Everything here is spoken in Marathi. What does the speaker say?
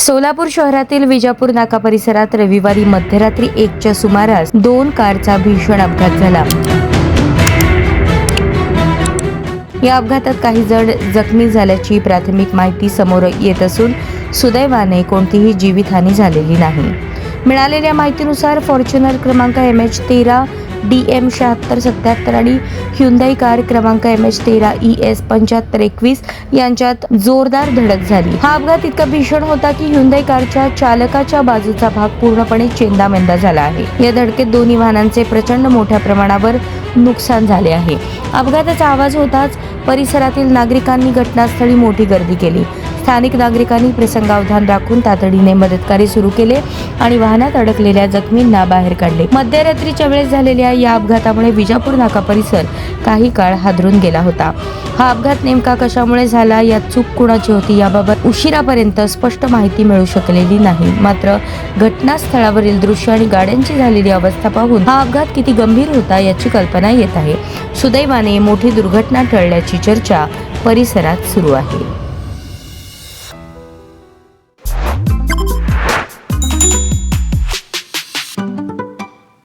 सोलापूर शहरातील विजापूर नाका परिसरात रविवारी मध्यरात्री 1च्या सुमारास 2 कारचा भीषण अपघात झाला. या अपघातात काही जण जखमी झाल्याची प्राथमिक माहिती समोर येत असून सुदैवाने कोणतीही जीवितहानी झालेली नाही. मिळालेल्या माहितीनुसार फॉर्च्युनर क्रमांक MH13 DM 7677 आणि ह्युंदाई कार क्रमांक MH13 ES 7521 यांच्यात जोरदार धडक झाली. हा अपघात इतका भीषण होता की ह्युंदाई कारच्या चालकाच्या बाजूचा भाग पूर्णपणे चेंदामेंदा झाला आहे. या धडकेत दोन्ही वाहनांचे प्रचंड मोठ्या प्रमाणावर नुकसान झाले आहे. अपघाताचा आवाज होताच परिसरातील नागरिकांनी घटनास्थळी मोठी गर्दी केली. स्थानिक नागरिकांनी प्रसंगावधान राखून तातडीने मदतकार्य सुरू केले आणि वाहनात अडकलेल्या जखमींना बाहेर काढले. मध्यरात्रीच्या वेळेस झालेल्या या अपघातामुळे विजापूर नाका परिसर काही काळ हादरून गेला होता. हा अपघात नेमका कशामुळे झाला, यात चूक कुणाची होती याबाबत उशिरापर्यंत स्पष्ट माहिती मिळू शकलेली नाही. मात्र घटनास्थळावरील दृश्य आणि गाड्यांची झालेली अवस्था पाहून हा अपघात किती गंभीर होता याची कल्पना येत आहे. सुदैवाने मोठी दुर्घटना टळल्याची चर्चा परिसरात सुरू आहे.